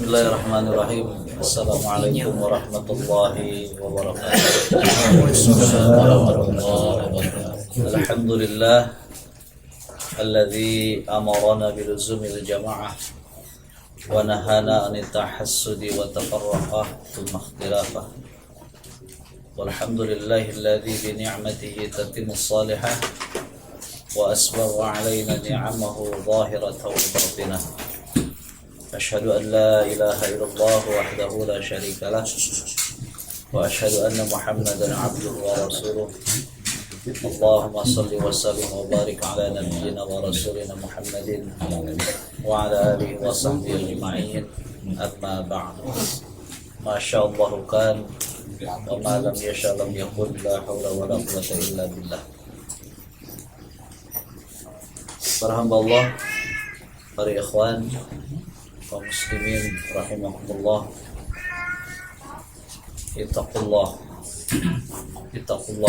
Bismillahirrahmanirrahim. Assalamualaikum warahmatullahi wabarakatuh. Alhamdulillah alladzi amarana biluzumil jama'ah wa nahana anit tahassudi wa tafarraqah thumma ikhtilafah. Walhamdulillahilladzi bi ni'matihi tatimmus salihah wa asbagha 'alaina ni'amahu zahiratan wa batinah. Asyhadu an la ilaha illallah wahdahu la syarika lah wa asyhadu anna Muhammadan abduhu wa rasuluh. Allahumma shalli wa sallim wa barik ala nabiyyina wa rasulina Muhammadin wa ala alihi wa sahbihi ajma'in. Amma ba'd. Masyaallah kan wa ma lam yasha lam yakun, la haula wa la quwwata illa billah. Para hamba Allah, para ikhwan, kaum muslimin rahimakumullah, ittaqullah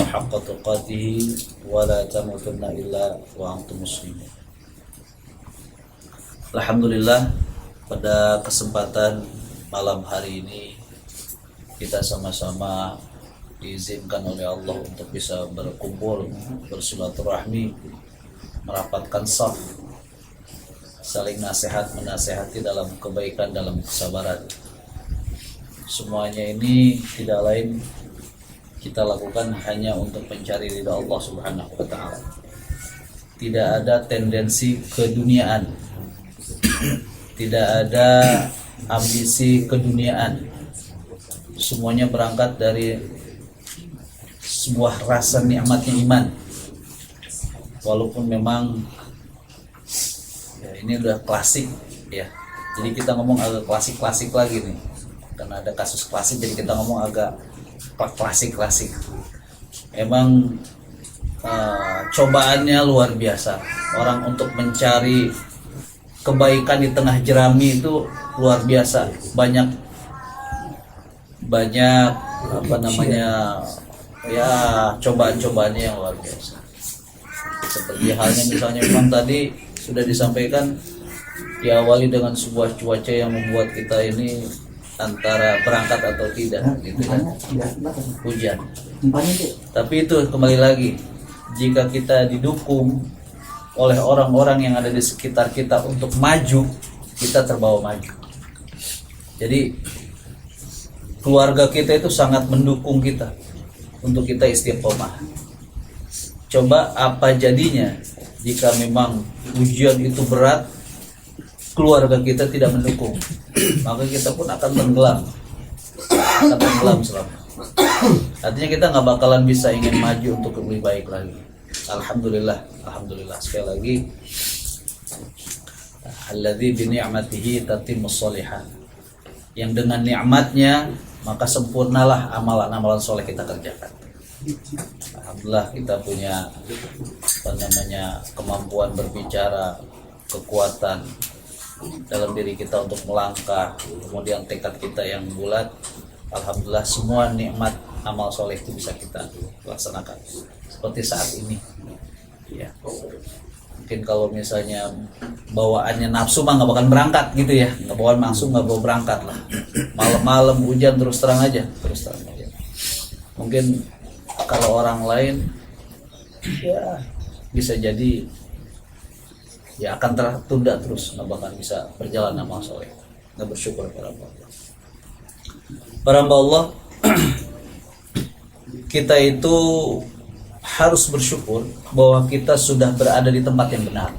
haqqa tuqatih wa la tamutunna illa wa antum muslimin. Alhamdulillah, pada kesempatan malam hari ini kita sama-sama diizinkan oleh Allah untuk bisa berkumpul, bersilaturahmi, merapatkan saf, saling nasihat menasihati dalam kebaikan, dalam kesabaran. Semuanya ini tidak lain kita lakukan hanya untuk mencari ridha Allah Subhanahu wa taala. Tidak ada tendensi keduniaan, tidak ada ambisi keduniaan. Semuanya berangkat dari sebuah rasa nikmatnya iman. Walaupun memang ya, ini udah klasik ya. Jadi kita ngomong agak klasik lagi nih. Karena ada kasus klasik, jadi kita ngomong agak klasik. Emang cobaannya luar biasa. Orang untuk mencari kebaikan di tengah jerami itu luar biasa. Banyak ya cobaan-cobaannya yang luar biasa. Seperti halnya misalnya memang tadi sudah disampaikan, diawali dengan sebuah cuaca yang membuat kita ini antara berangkat atau tidak gitu kan, hujan. Tapi itu kembali lagi, jika kita didukung oleh orang-orang yang ada di sekitar kita untuk maju, kita terbawa maju. Jadi keluarga kita itu sangat mendukung kita untuk kita istiqomah. Coba apa jadinya jika memang ujian itu berat, keluarga kita tidak mendukung, maka kita pun akan tenggelam selama. Artinya kita nggak bakalan bisa ingin maju untuk lebih baik lagi. Alhamdulillah sekali lagi. Alladzi bi ni'matihi tatimmus shalihat. Yang dengan nikmatnya maka sempurnalah amalan-amalan soleh kita kerjakan. Alhamdulillah kita punya kemampuan berbicara, kekuatan dalam diri kita untuk melangkah, kemudian tekad kita yang bulat. Alhamdulillah semua nikmat amal soleh itu bisa kita laksanakan seperti saat ini ya. Mungkin kalau misalnya bawaannya nafsu mah nggak bakal berangkat gitu ya, nggak bawaan langsung nggak bawa berangkat lah. Malam-malam hujan terus terang aja. Mungkin kalau orang lain ya bisa jadi ya akan tertunda terus, nggak bakal bisa berjalan amal soleh, nggak bersyukur kepada Allah. Para hamba Allah, kita itu harus bersyukur bahwa kita sudah berada di tempat yang benar.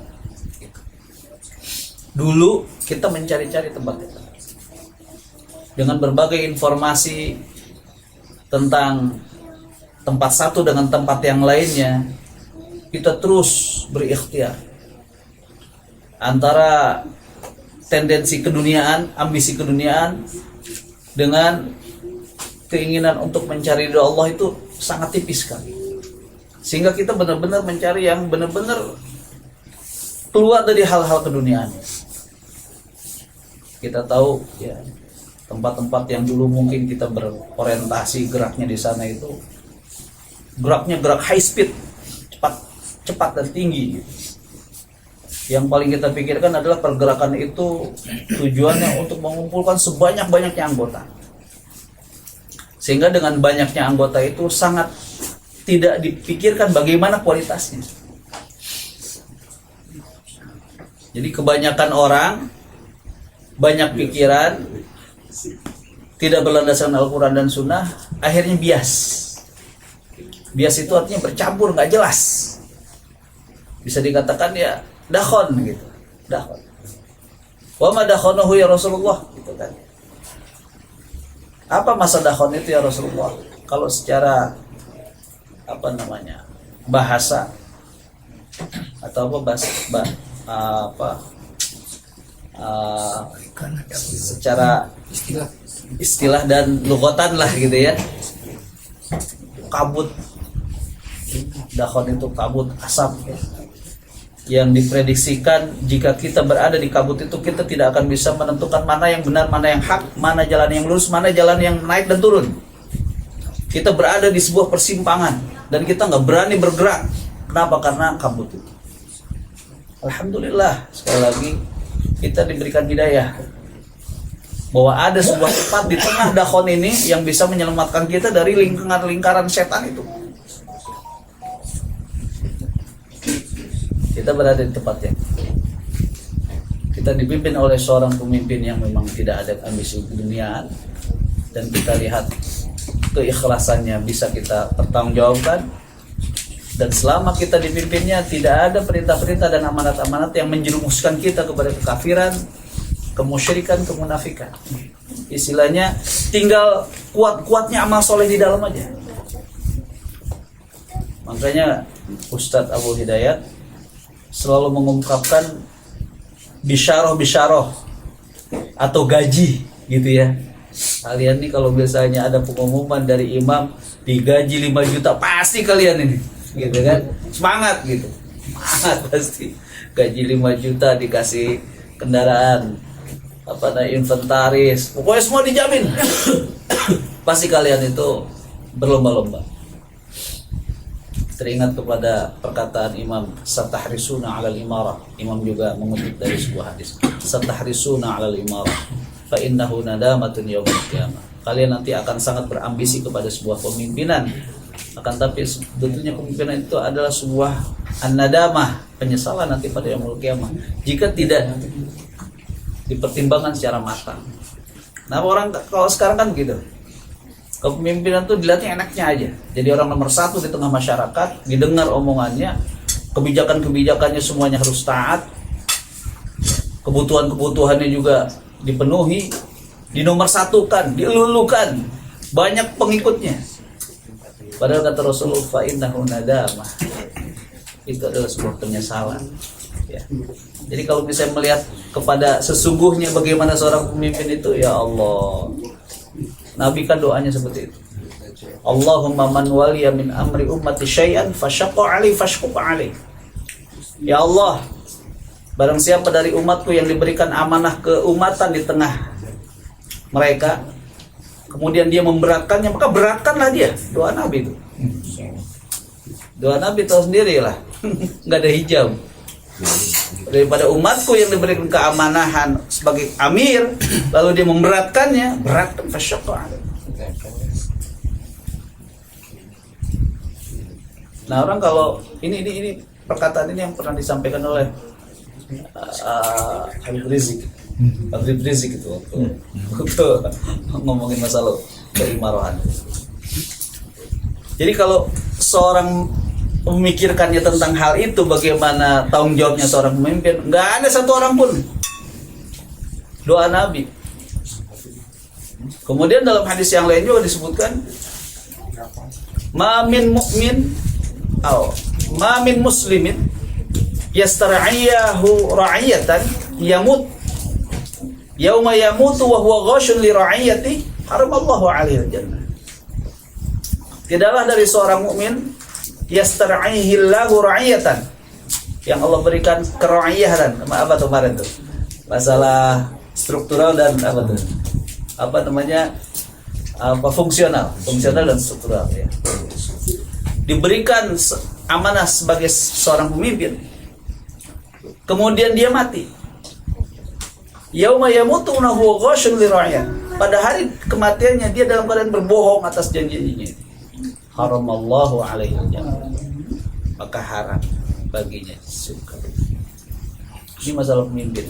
Dulu kita mencari-cari tempat itu dengan berbagai informasi tentang tempat satu dengan tempat yang lainnya. Kita terus berikhtiar antara tendensi keduniaan, ambisi keduniaan dengan keinginan untuk mencari ridha Allah itu sangat tipis sekali. Sehingga kita benar-benar mencari yang benar-benar keluar dari hal-hal keduniaan. Kita tahu ya, tempat-tempat yang dulu mungkin kita berorientasi geraknya di sana itu gerak high speed, cepat dan tinggi. Yang paling kita pikirkan adalah pergerakan itu tujuannya untuk mengumpulkan sebanyak-banyaknya anggota. Sehingga dengan banyaknya anggota itu sangat tidak dipikirkan bagaimana kualitasnya. Jadi kebanyakan orang, banyak pikiran, tidak berlandaskan Al-Quran dan Sunnah, akhirnya bias. Bias itu artinya bercampur, nggak jelas. Bisa dikatakan ya dakhon gitu, dakhon. Wa ma dakhonahu ya Rasulullah, gitu kan. Apa masa dakhon itu ya Rasulullah? Kalau secara bahasa atau secara istilah dan lughatan lah gitu ya. Kabut, dakhon itu kabut asap yang diprediksikan jika kita berada di kabut itu kita tidak akan bisa menentukan mana yang benar, mana yang hak, mana jalan yang lurus, mana jalan yang naik dan turun. Kita berada di sebuah persimpangan dan kita nggak berani bergerak. Kenapa? Karena kabut itu. Alhamdulillah sekali lagi kita diberikan hidayah bahwa ada sebuah tempat di tengah dakhon ini yang bisa menyelamatkan kita dari lingkaran setan itu. Kita berada di tempatnya. Kita dipimpin oleh seorang pemimpin yang memang tidak ada ambisi keduniaan, dan kita lihat keikhlasannya bisa kita pertanggungjawabkan. Dan selama kita dipimpinnya tidak ada perintah-perintah dan amanat-amanat yang menjerumuskan kita kepada kekafiran, kemusyrikan, kemunafikan. Istilahnya tinggal kuat-kuatnya amal soleh di dalam aja. Makanya Ustadz Abu Hidayat selalu mengungkapkan bisyarah atau gaji gitu ya. Kalian nih kalau biasanya ada pengumuman dari imam digaji 5 juta, pasti kalian ini gitu kan, semangat gitu, semangat pasti. Gaji 5 juta dikasih kendaraan inventaris, pokoknya semua dijamin. Pasti kalian itu berlomba-lomba. Teringat kepada perkataan Imam, satahrisuna 'alal imarah. Imam juga mengutip dari sebuah hadis, satahrisuna 'alal imarah fa innahu nadamatun yaumil qiyamah. Kalian nanti akan sangat berambisi kepada sebuah pemimpinan, akan tapi sebetulnya kemungkinan itu adalah sebuah an-nadamah, penyesalan nanti pada yaumul qiyamah jika tidak dipertimbangkan secara matang. Nah, orang kalau sekarang kan gitu, kepemimpinan tuh dilihatnya enaknya aja, jadi orang nomor 1 di tengah masyarakat, didengar omongannya, kebijakan-kebijakannya semuanya harus taat, kebutuhan-kebutuhannya juga dipenuhi, dinomor 1-kan, dilulukan, banyak pengikutnya. Padahal kata Rasulullah, fa innahu nadamah, itu adalah sebuah penyesalan ya. Jadi kalau bisa melihat kepada sesungguhnya bagaimana seorang pemimpin itu, ya Allah, Nabi kan doanya seperti itu, Allahumma man waliya min amri ummati syai'an fasyaqqa alaihi fashquq alaihi. Ya Allah, barang siapa dari umatku yang diberikan amanah keumatan di tengah mereka, kemudian dia memberatkannya, maka beratkanlah dia. Doa Nabi itu. Doa Nabi tahu sendiri lah, nggak ada hijab. Daripada umatku yang diberikan keamanahan sebagai amir, lalu dia memberatkannya, beratkan fasyaqqa. Nah, orang kalau ini perkataan ini yang pernah disampaikan oleh Habib Rizik itu waktu ngomongin masalah keimarahan. Jadi kalau seorang memikirkannya tentang hal itu, bagaimana tanggung jawabnya seorang pemimpin, nggak ada satu orang pun. Doa Nabi. Kemudian dalam hadis yang lain juga disebutkan, ma min muslimin yastar'iyahu ra'iyatan yamut yauma yamutu wa huwa ghashun li ra'iyati haramallahu 'alaihi al-jannah. Tidaklah dari seorang mukmin yastar'ihillahu ra'iyatan, yang Allah berikan kera'iyahan. Apa tuh kemarin tuh? Masalah struktural dan fungsional dan struktural ya. Diberikan amanah sebagai seorang pemimpin, kemudian dia mati. Yauma yamutu wa huwa ghashun lira'iyah. Pada hari kematiannya dia dalam keadaan berbohong atas janji-janjinya. Haramallahu alaihi jannah. Maka haram baginya surga. Ini masalah pemimpin.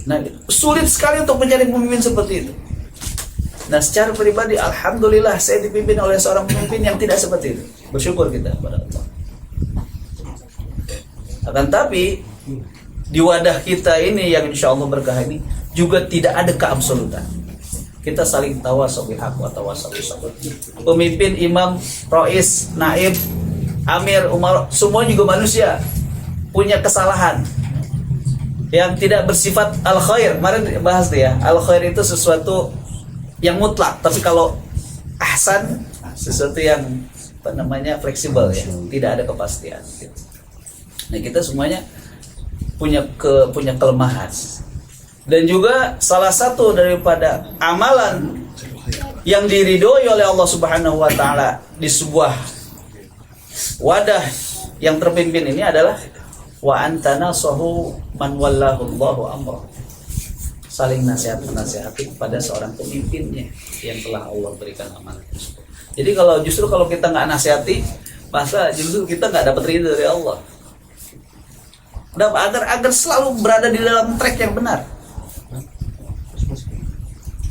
Nah, sulit sekali untuk mencari pemimpin seperti itu. Nah, secara pribadi alhamdulillah saya dipimpin oleh seorang pemimpin yang tidak seperti itu. Bersyukur kita kepada Allah. Akan tapi di wadah kita ini yang insya Allah berkah ini juga tidak ada keabsolutan. Kita saling tawasau bil haq wa tawasau bis sabr. Pemimpin, imam, rais, naib, amir, umar, semua juga manusia, punya kesalahan yang tidak bersifat al khair. Kemarin bahas dia, al khair itu sesuatu yang mutlak, tapi kalau ahsan sesuatu yang fleksibel ya, tidak ada kepastian. Nah, kita semuanya punya kelemahan. Dan juga salah satu daripada amalan yang diridhoi oleh Allah Subhanahu wa taala di sebuah wadah yang terpimpin ini adalah wa antanasahu man wallahu Allahu amra. Saling nasihat-menasihati kepada seorang pemimpinnya yang telah Allah berikan amanah tersebut. Jadi kalau kita nggak nasihati, masa justru kita nggak dapat ridho dari Allah. Agar selalu berada di dalam track yang benar.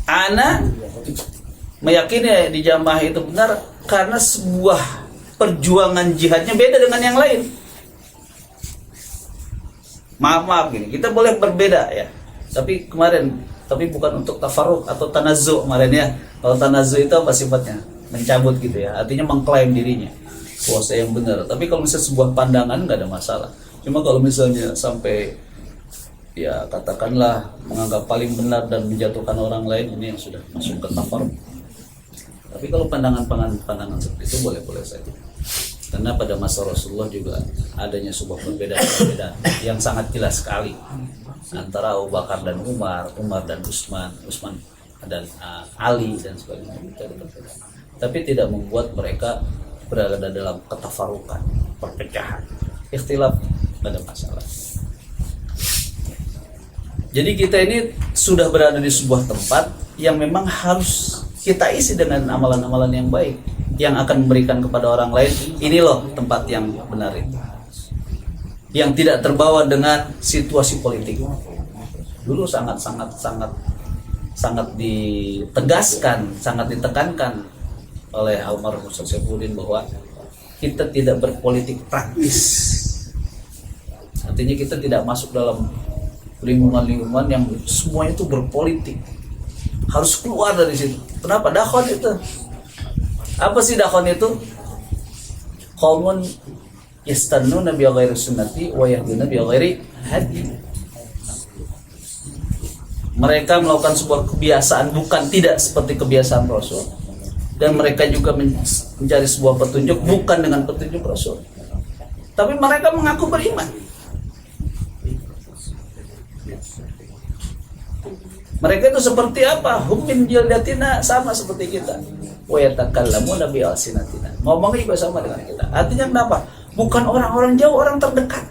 Ana meyakini di jamaah itu benar karena sebuah perjuangan jihadnya beda dengan yang lain. Maaf gini, kita boleh berbeda ya. Tapi bukan untuk tafarruq atau tanazzu kemarin ya. Kalau tanazzu itu apa sifatnya? Mencabut gitu ya. Artinya mengklaim dirinya. Kuasa yang benar. Tapi kalau misalnya sebuah pandangan nggak ada masalah. Cuma kalau misalnya sampai ya katakanlah menganggap paling benar dan menjatuhkan orang lain, ini yang sudah masuk ke tafarruq. Tapi kalau pandangan seperti itu boleh-boleh saja. Karena pada masa Rasulullah juga adanya sebuah perbedaan yang sangat jelas sekali antara Abu Bakar dan Umar dan Utsman dan Ali dan sebagainya. Tapi tidak membuat mereka berada dalam ketafarukan, perpecahan, ikhtilaf pada masalah. Jadi kita ini sudah berada di sebuah tempat yang memang harus kita isi dengan amalan-amalan yang baik yang akan memberikan kepada orang lain, ini loh tempat yang benar itu, yang tidak terbawa dengan situasi politik. Dulu sangat ditegaskan, sangat ditekankan oleh almarhum Ustaz Saifuddin bahwa kita tidak berpolitik praktis. Artinya kita tidak masuk dalam lingkungan-lingkungan yang semuanya itu berpolitik. Harus keluar dari situ. Kenapa? Dakhon itu. Apa sih dakhon itu? Qaumun yastannuna bi ghairi sunnati wa yahduna bi ghairi hadi. Mereka melakukan sebuah kebiasaan bukan tidak seperti kebiasaan Rasul, dan mereka juga mencari sebuah petunjuk bukan dengan petunjuk Rasul. Tapi mereka mengaku beriman. Mereka itu seperti apa? Hum min jildatina, sama seperti kita. Wa yatakallamuna bi alsinatina. Ngomongnya juga sama dengan kita. Artinya kenapa? Bukan orang-orang jauh, orang terdekat.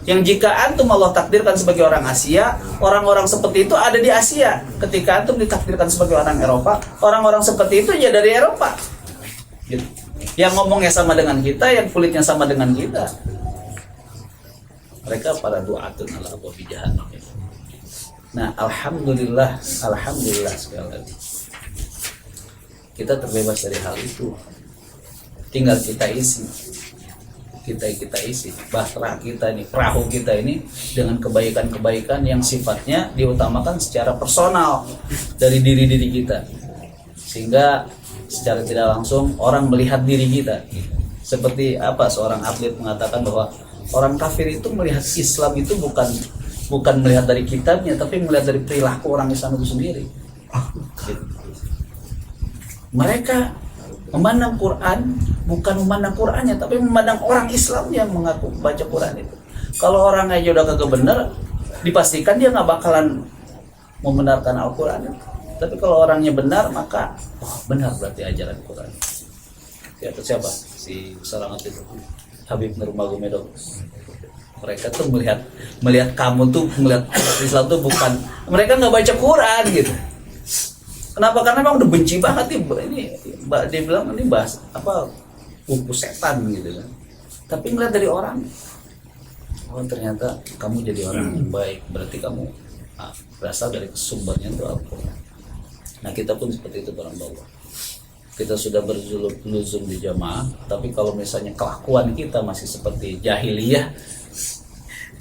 Yang jika antum Allah takdirkan sebagai orang Asia, orang-orang seperti itu ada di Asia. Ketika antum ditakdirkan sebagai orang Eropa, orang-orang seperti itu ya dari Eropa. Gitu. Yang ngomongnya sama dengan kita, yang kulitnya sama dengan kita. Mereka para du'atun ala abwabi jahannam. Nah, alhamdulillah sekali lagi kita terbebas dari hal itu. Tinggal kita isi bahtera kita ini, perahu kita ini dengan kebaikan-kebaikan yang sifatnya diutamakan secara personal dari diri kita, sehingga secara tidak langsung orang melihat diri kita. Seperti apa seorang atlet mengatakan bahwa orang kafir itu melihat Islam itu bukan melihat dari kitabnya, tapi melihat dari perilaku orang Islam itu sendiri. Mereka memandang Quran bukan memandang Qurannya, tapi memandang orang Islam yang mengaku baca Quran itu. Kalau orang aja udah kagak benar, dipastikan dia nggak bakalan membenarkan Al-Quran. Tapi kalau orangnya benar, maka benar berarti ajaran Quran. Ya, itu siapa? Si seorang atlet itu. Habib Nurmagomedov. Mereka tuh melihat kamu tuh melihat Islam tuh bukan, mereka nggak baca Quran gitu. Kenapa? Karena memang udah benci banget ini dia bilang ini bahas apa buku setan gitu kan. Tapi ngeliat dari orang, oh ternyata kamu jadi orang yang baik, berarti kamu berasal dari sumbernya itu Al-Quran. Nah kita pun seperti itu barang bawah. Kita sudah berluzum di jamaah, tapi kalau misalnya kelakuan kita masih seperti jahiliyah,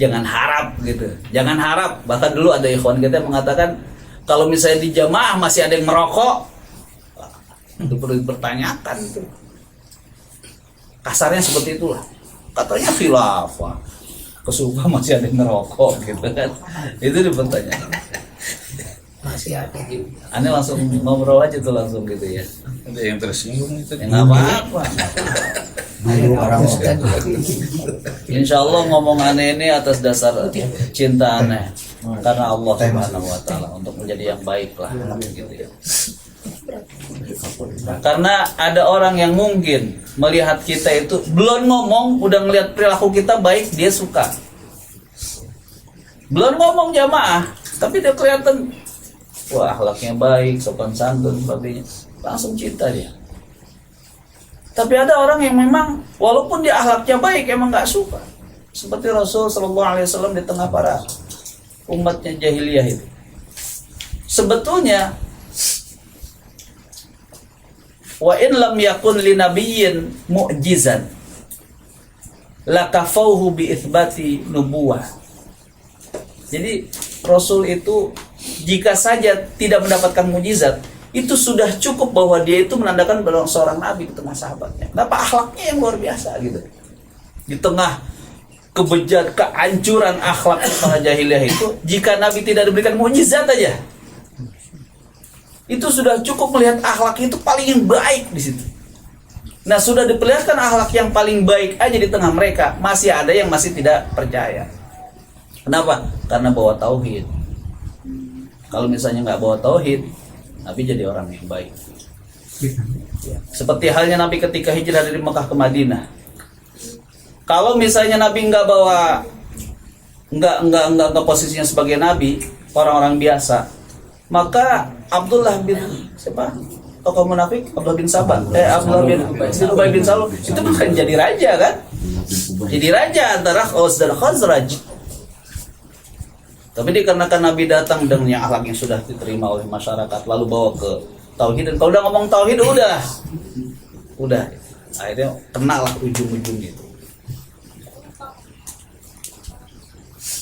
jangan harap gitu, jangan harap. Bahkan dulu ada ikhwan kita yang mengatakan kalau misalnya di jamaah masih ada yang merokok, itu perlu dipertanyakan itu. Kasarnya seperti itulah. Katanya khilafah, kesukaan masih ada yang merokok gitu kan, itu dipertanyakan. Masih ada juga. Aneh langsung ngobrol aja tuh langsung gitu ya. Ada yang tersinggung itu. Ya nggak apa-apa. Orang Ustaz. Insya Allah ngomong aneh ini atas dasar cinta aneh karena Allah Subhanahu Wa Taala untuk menjadi yang baik lah gitu ya. Karena ada orang yang mungkin melihat kita itu belum ngomong udah ngelihat perilaku kita baik, dia suka. Belum ngomong jamaah tapi dia kelihatan wah akhlaknya baik, sopan santun sebagainya, langsung cinta dia. Tapi ada orang yang memang walaupun dia akhlaknya baik emang nggak suka. Seperti Rasul Shallallahu Alaihi Wasallam di tengah para umatnya jahiliyah itu. Sebetulnya wa in lam yakun li nabiyyin mu'jizan lakafauhu bi itsbati nubuwah. Jadi Rasul itu jika saja tidak mendapatkan mukjizat, itu sudah cukup bahwa dia itu menandakan bahwa seorang nabi di tengah sahabatnya. Kenapa akhlaknya yang luar biasa gitu. Di tengah kehancuran akhlak para jahiliyah itu, jika nabi tidak diberikan mukjizat aja, itu sudah cukup melihat akhlak itu paling baik di situ. Nah, sudah diperlihatkan akhlak yang paling baik aja di tengah mereka, masih ada yang masih tidak percaya. Kenapa? Karena bawa tauhid. Kalau misalnya nggak bawa tauhid, Nabi jadi orang yang baik. Ya. Seperti halnya Nabi ketika hijrah dari Mekah ke Madinah. Kalau misalnya Nabi nggak bawa, nggak posisinya sebagai Nabi, orang-orang biasa, maka Abdullah bin siapa? Tokoh munafik Abdullah bin Sabah, Abdullah bin Ubay bin Salul itu bukan jadi raja kan? Jadi raja antara Aus dan Khazraj. Tapi dikarenakan Nabi datang dengan yang akhlak yang sudah diterima oleh masyarakat, lalu bawa ke tauhid, dan kalau udah ngomong tauhid udah akhirnya kenalah ujung-ujung itu.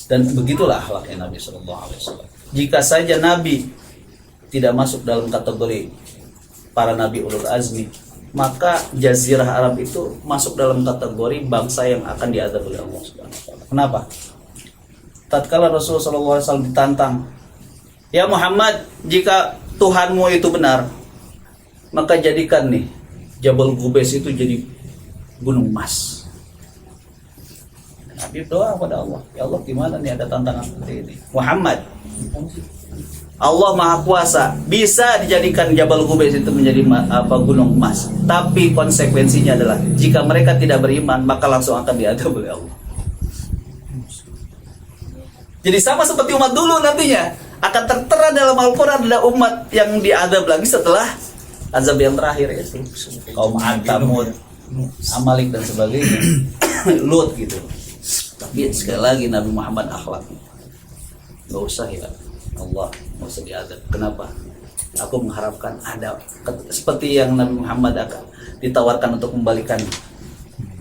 Dan begitulah akhlaknya Nabi Sallallahu Alaihi Wasallam. Jika saja Nabi tidak masuk dalam kategori para Nabi ulul azmi, maka Jazirah Arab itu masuk dalam kategori bangsa yang akan diazab oleh Allah Subhanahu Wa Taala. Kenapa? Tatkala Rasulullah SAW ditantang, ya Muhammad, jika Tuhanmu itu benar, maka jadikan nih Jabal Qubais itu jadi gunung emas. Nabi doa pada Allah, ya Allah gimana nih ada tantangan seperti ini. Muhammad, Allah Maha Kuasa, bisa dijadikan Jabal Qubais itu menjadi gunung emas. Tapi konsekuensinya adalah jika mereka tidak beriman, maka langsung akan diadab oleh Allah. Jadi sama seperti umat dulu nantinya akan tertera dalam Al-Quran adalah umat yang diadab lagi setelah azab yang terakhir itu kaum Ad, Thamud, Amalik dan sebagainya, Lut gitu. Tapi sekali lagi Nabi Muhammad akhlaknya nggak usah ya Allah, nggak usah diadab. Kenapa? Aku mengharapkan ada seperti yang Nabi Muhammad akan ditawarkan untuk membalikan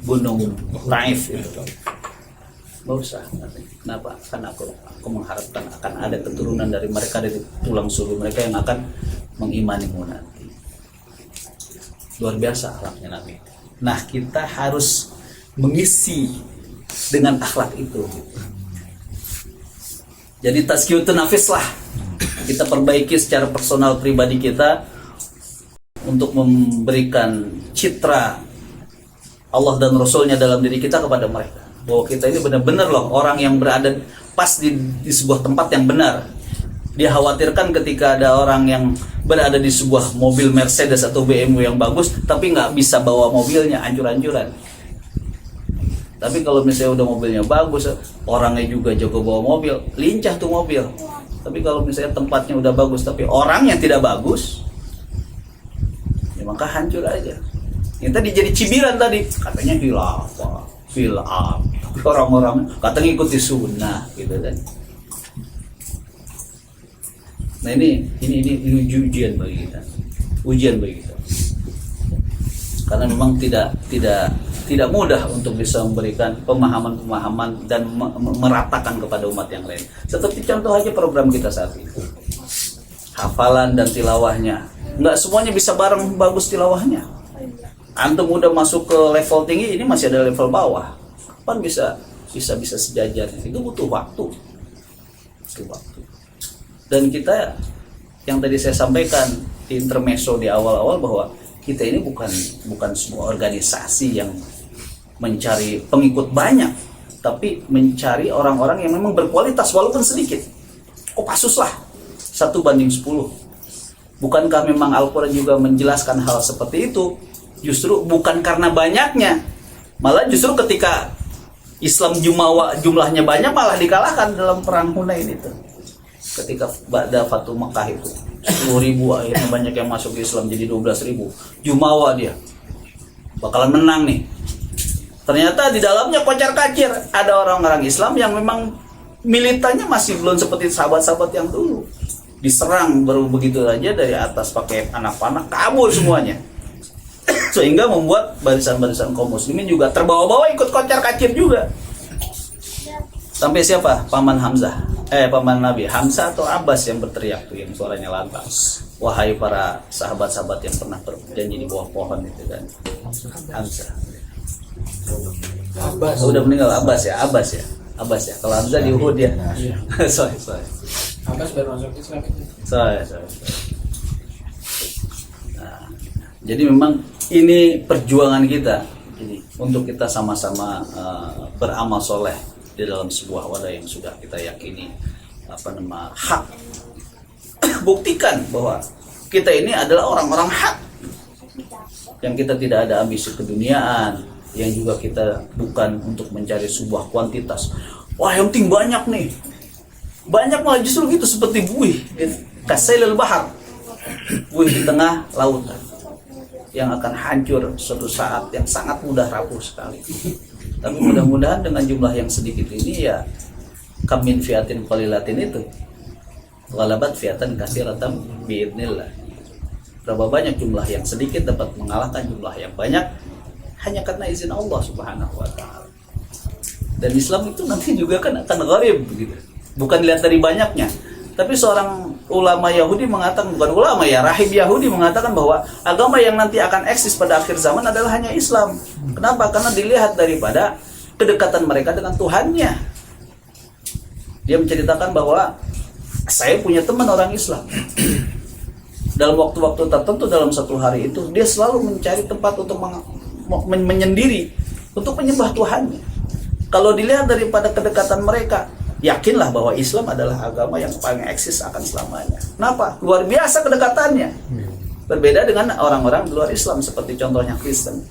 gunung Taif itu. Nggak usah. Kenapa? Karena aku mengharapkan akan ada keturunan dari mereka, dari tulang sulu mereka yang akan mengimanimu nanti. Luar biasa akhlaknya Nabi. Nah, kita harus mengisi dengan akhlak itu. Jadi tazkiyatun nafis lah. Kita perbaiki secara personal pribadi kita untuk memberikan citra Allah dan Rasulnya dalam diri kita kepada mereka. Bahwa kita ini benar-benar loh orang yang berada pas di sebuah tempat yang benar. Dia khawatirkan ketika ada orang yang berada di sebuah mobil Mercedes atau BMW yang bagus, tapi nggak bisa bawa mobilnya, hancur-hancuran. Tapi kalau misalnya udah mobilnya bagus, orangnya juga jago bawa mobil, lincah tuh mobil. Tapi kalau misalnya tempatnya udah bagus tapi orangnya tidak bagus, ya maka hancur aja. Yang tadi jadi cibiran tadi, katanya hilafah, tapi orang-orang katanya ikuti sunnah gitu kan. Nah ini ujian bagi kita, karena memang tidak mudah untuk bisa memberikan pemahaman dan meratakan kepada umat yang lain. Seperti contoh aja program kita saat ini, hafalan dan tilawahnya, nggak semuanya bisa bareng bagus tilawahnya. Antum udah masuk ke level tinggi, ini masih ada level bawah. Kapan bisa sejajar? Itu butuh waktu. Dan kita yang tadi saya sampaikan di intermezzo di awal-awal bahwa kita ini bukan sebuah organisasi yang mencari pengikut banyak, tapi mencari orang-orang yang memang berkualitas walaupun sedikit. Kopassus lah 1:10. Bukankah memang Al-Quran juga menjelaskan hal seperti itu? Justru bukan karena banyaknya, malah justru ketika Islam jumlahnya banyak malah dikalahkan dalam perang Hunain itu. Ketika Ba'da Fatu Mekah itu 10.000 akhirnya banyak yang masuk Islam jadi 12.000. Jumawa dia bakalan menang nih. Ternyata di dalamnya kocar-kacir, ada orang-orang Islam yang memang militannya masih belum seperti sahabat-sahabat yang dulu. Diserang baru begitu aja dari atas pakai anak panah, kabur semuanya. Sehingga membuat barisan-barisan kaum muslimin juga terbawa-bawa ikut kocar-kacir juga. Sampai siapa? Paman Nabi Hamzah atau Abbas yang berteriak tuh, yang suaranya lantang. Wahai para sahabat-sahabat yang pernah berjanji di bawah pohon itu kan. Hamzah. Abbas. Udah meninggal Abbas ya. Kalau Hamzah di Uhud ya. Sorry. Abbas baru masuk Islam itu. Sorry. Nah, jadi memang ini perjuangan kita ini untuk kita sama-sama beramal soleh di dalam sebuah wadah yang sudah kita yakini hak. Buktikan bahwa kita ini adalah orang-orang hak, yang kita tidak ada ambisi keduniaan, yang juga kita bukan untuk mencari sebuah kuantitas. Wah yang penting banyak nih, banyak malah justru gitu seperti buih kasailil bahar, buih di tengah lautan yang akan hancur suatu saat yang sangat mudah rapuh sekali. Tapi mudah-mudahan dengan jumlah yang sedikit ini ya, kamin fiatin qalilatin itu ghalabat fiatan katsiratan biidznillah. Berapa banyak jumlah yang sedikit dapat mengalahkan jumlah yang banyak hanya karena izin Allah Subhanahu wa taala. Dan Islam itu nanti juga kan akan gharib begitu. Bukan dilihat dari banyaknya. Tapi seorang ulama Yahudi mengatakan, bukan ulama ya, rahib Yahudi mengatakan bahwa agama yang nanti akan eksis pada akhir zaman adalah hanya Islam. Kenapa? Karena dilihat daripada kedekatan mereka dengan Tuhannya. Dia menceritakan bahwa saya punya teman orang Islam. Dalam waktu-waktu tertentu dalam satu hari itu, dia selalu mencari tempat untuk menyendiri, untuk menyembah Tuhannya. Kalau dilihat daripada kedekatan mereka, yakinlah bahwa Islam adalah agama yang paling eksis akan selamanya. Kenapa? Luar biasa kedekatannya. Berbeda dengan orang-orang di luar Islam, seperti contohnya Kristen.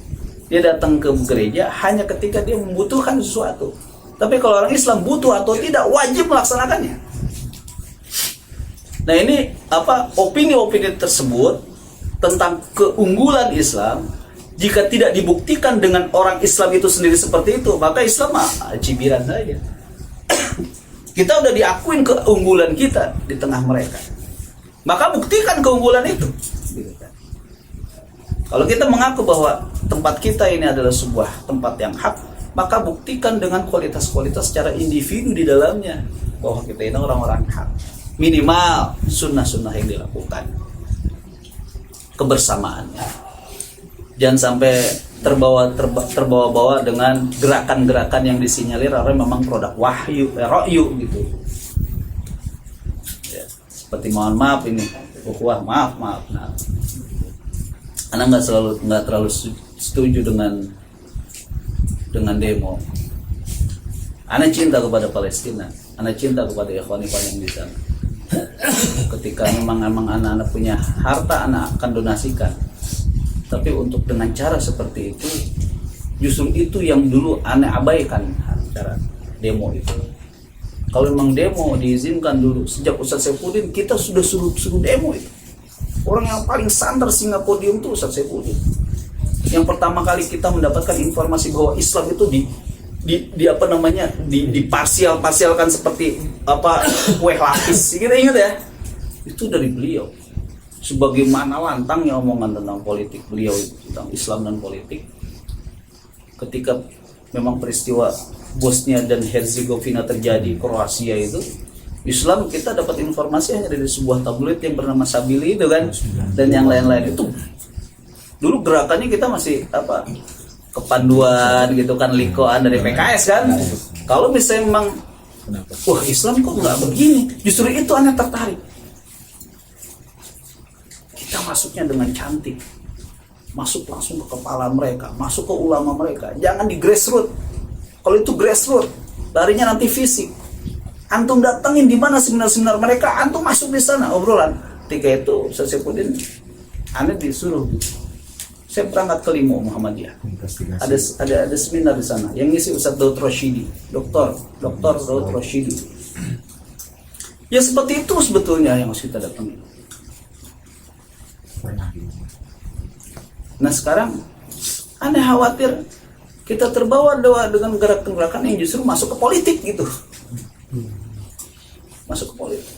Dia datang ke gereja hanya ketika dia membutuhkan sesuatu. Tapi kalau orang Islam butuh atau tidak, wajib melaksanakannya. Nah ini opini-opini tersebut tentang keunggulan Islam, jika tidak dibuktikan dengan orang Islam itu sendiri seperti itu, maka Islam cibiran saja. Kita udah diakuin keunggulan kita di tengah mereka, maka buktikan keunggulan itu. Kalau kita mengaku bahwa tempat kita ini adalah sebuah tempat yang hak, maka buktikan dengan kualitas-kualitas secara individu di dalamnya bahwa kita ini orang-orang hak. Minimal sunnah-sunnah yang dilakukan, kebersamaannya. Jangan sampai terbawa-bawa dengan gerakan-gerakan yang disinyalir orang memang produk wahyu, ra'yu gitu. Ya, seperti mohon maaf ini, ukhuwah, maaf. Nah, Ana nggak terlalu setuju dengan demo. Ana cinta kepada Palestina, Ana cinta kepada ikhwan-ikhwan yang di sana. Ketika memang anak-anak punya harta, anak akan donasikan. Tapi untuk dengan cara seperti itu Justru itu yang dulu aneh abaikan cara demo itu. Kalau memang demo diizinkan dulu sejak Ustadz Saifuddin, kita sudah suruh demo itu. Orang yang paling santer singa podium itu Ustadz Saifuddin. Yang pertama kali kita mendapatkan informasi bahwa Islam itu diparsialkan seperti apa kue lapis, kita ingat ya, itu dari beliau. Sebagaimana lantangnya omongan tentang politik beliau tentang Islam dan politik, ketika memang peristiwa Bosnia dan Herzegovina terjadi, Kroasia itu, Islam kita dapat informasi hanya dari sebuah tabloid yang bernama Sabili itu kan, dan yang lain-lain itu. Dulu gerakannya kita masih apa, kepanduan gitu kan, likoan dari PKS kan. Kalau misalnya memang wah Islam kok nggak begini, justru itu aneh tertarik. Kita masuknya dengan cantik, masuk langsung ke kepala mereka, masuk ke ulama mereka, jangan di grassroots. Kalau itu grassroots, larinya nanti fisik. Antum datangin di mana seminar-seminar mereka, antum masuk di sana obrolan. Ketika itu saya Saifuddin, aneh disuruh. Saya berangkat ke Limo Muhammadiyah. Ada seminar di sana yang ngisi Ustadz Daud Rashidi, Doktor Daud Rashidi. Ya seperti itu sebetulnya yang harus kita datangin. Nah sekarang aneh khawatir kita terbawa dengan gerakan-gerakan yang justru masuk ke politik gitu. Masuk ke politik.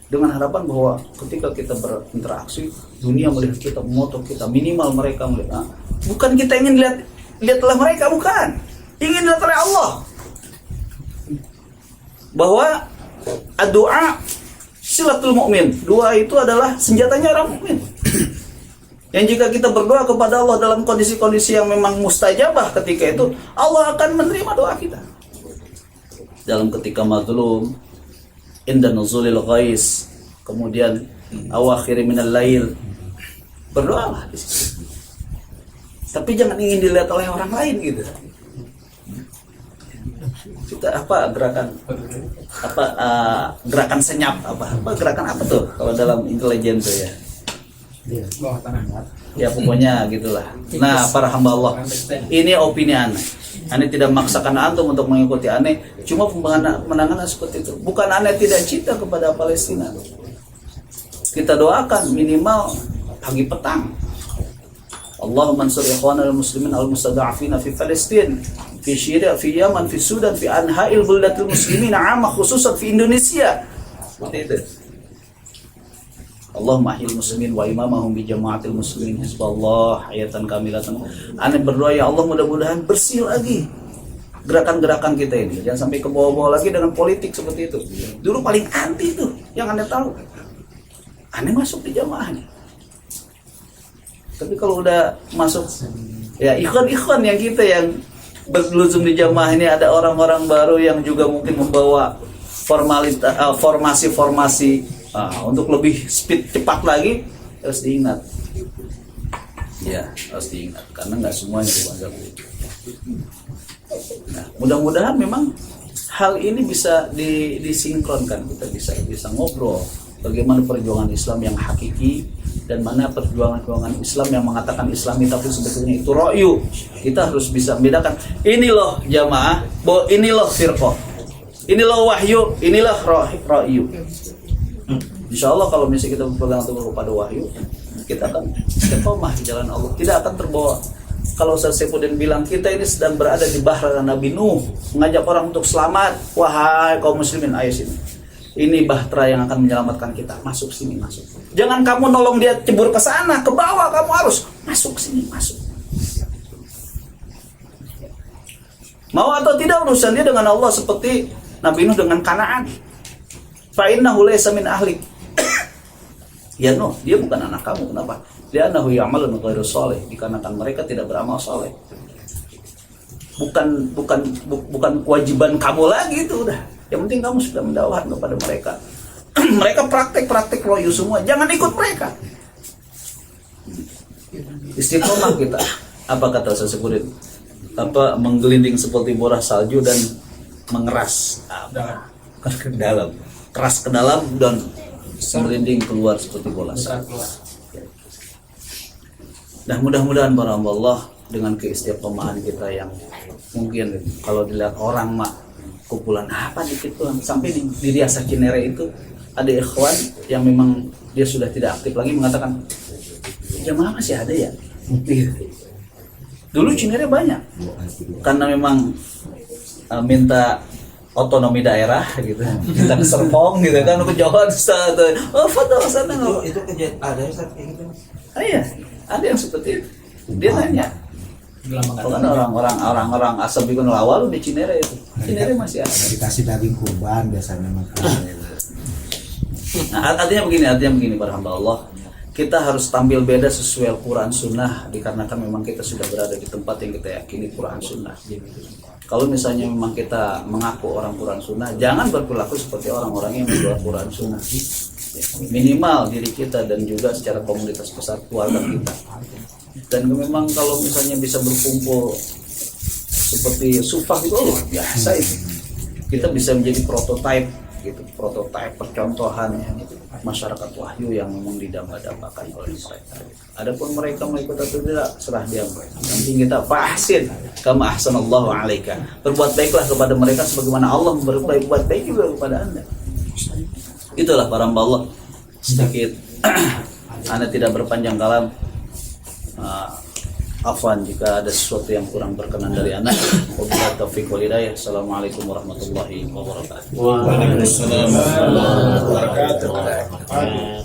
Dengan harapan bahwa ketika kita berinteraksi, dunia melihat kita, memoto kita, minimal mereka melihat. Bukan kita ingin lihat oleh mereka, bukan. Ingin lihat oleh Allah. Bahwa doa silatul mukmin. Doa itu adalah senjatanya orang mukmin. Yang jika kita berdoa kepada Allah dalam kondisi-kondisi yang memang mustajabah ketika itu, Allah akan menerima doa kita. Dalam ketika mazlum, inda nuzulil ghais, kemudian awakhir minal lail, berdoalah di situ. Tapi jangan ingin dilihat oleh orang lain gitu. Kita gerakan senyap gerakan apa tuh kalau dalam intelijen tuh ya? Bawah tanah. Ya pokoknya gitulah. Nah para hamba Allah, ini opini aneh. Aneh tidak memaksakan antum untuk mengikuti aneh, cuma penanganan seperti itu. Bukan aneh tidak cinta kepada Palestina. Kita doakan minimal pagi petang. Allahumma ansur ikhwanal muslimin al-mustada'afina fi Palestina, fi Syria, fi Yaman, fi Sudan, fi anha'il buldatil muslimin, amma khususan fi Indonesia. Seperti itu. Allahumma ahyil muslimin wa imamahum bi jama'atil muslimin hizballah hayatan kamilatan. Aneh berdoa ya Allah mudah-mudahan bersih lagi gerakan-gerakan kita ini, jangan sampai ke bawah-bawah lagi dengan politik seperti itu. Dulu paling anti itu yang aneh tahu. Aneh masuk di jamaahnya. Tapi kalau udah masuk ya ikhwan yang kita yang berluzum di jamaah ini, ada orang-orang baru yang juga mungkin membawa formasi untuk lebih speed cepat lagi, harus diingat. Ya, harus diingat karena nggak semuanya dianggap. Nah, mudah-mudahan memang hal ini bisa disinkronkan, kita bisa ngobrol bagaimana perjuangan Islam yang hakiki dan mana perjuangan Islam yang mengatakan Islami tapi sebetulnya itu ra'yu. Kita harus bisa membedakan. Ini loh jamaah, ini loh firqah, ini loh wahyu, inilah ra'yu. Insya Allah kalau misalnya kita berpegang teguh pada wahyu, kita akan istiqomah di jalan Allah, tidak akan terbawa. Kalau Ustaz Saifuddin bilang kita ini sedang berada di bahtera Nabi Nuh, mengajak orang untuk selamat, wahai kaum muslimin, ayo sini. Ini bahtera yang akan menyelamatkan kita. Masuk sini, masuk. Jangan kamu nolong dia cebur ke sana, ke bawah, kamu harus masuk sini, masuk. Mau atau tidak urusan dia dengan Allah seperti Nabi Nuh dengan Kanaan. Fa innahu laysa min ahlik. Ya Nuh, dia bukan anak kamu. Kenapa? Dia anahu ya'malun ghairu shalih, dikarenakan mereka tidak beramal saleh. Bukan kewajiban kamu lagi itu udah. Yang penting kamu sudah mendakwahkan kepada mereka. Mereka praktek royu semua, jangan ikut mereka. Istiqomah kita. Apa kata Ustaz Saifuddin? Apa menggelinding seperti bola salju dan mengeras ke dalam. Keras ke dalam dan merinding keluar seperti bola salju. Nah mudah-mudahan para hamba Allah dengan keistiqomahan kita yang mungkin kalau dilihat orang mah kumpulan apa dikit tuh sampai di Riasa Cinere itu ada ikhwan yang memang dia sudah tidak aktif lagi mengatakan jamaah masih ada ya. Dulu Cinere banyak karena memang minta otonomi daerah gitu, minta ke Serpong gitu kan, ke Jawa Ustaz, oh foto sana Itu kejadian ada Ustaz kayak gitu Mas. iya ada yang seperti itu. Dia nanya Lama nggak kan orang asal bikin lawal di Cinere itu, Cinere masih ada. Dikasih daging kurban biasanya makan. Nah, artinya begini para hamba Allah, kita harus tampil beda sesuai Quran Sunnah dikarenakan memang kita sudah berada di tempat yang kita yakini Quran Sunnah. Kalau misalnya memang kita mengaku orang Quran Sunnah, jangan berperilaku seperti orang-orang yang membawa Quran Sunnah. Minimal diri kita dan juga secara komunitas besar keluarga kita. Dan memang kalau misalnya bisa berkumpul seperti sufah itu luar biasa itu. Kita bisa menjadi prototipe gitu, prototipe percontohan masyarakat wahyu yang memang didamba-dambakan oleh mereka. Adapun mereka mau ikut atau tidak serah dia mereka. Nanti kita fahasin kama ahsanallahu alaika. Berbuat baiklah kepada mereka sebagaimana Allah berbuat baik juga kepada Anda. Itulah para hamba Allah. Sedikit Anda tidak berpanjang kalam. Afwan jika ada sesuatu yang kurang berkenan dari anak. Wabillahi taufiq wal hidayah. Assalamualaikum warahmatullahi wabarakatuh. Waalaikumsalam warahmatullahi wabarakatuh.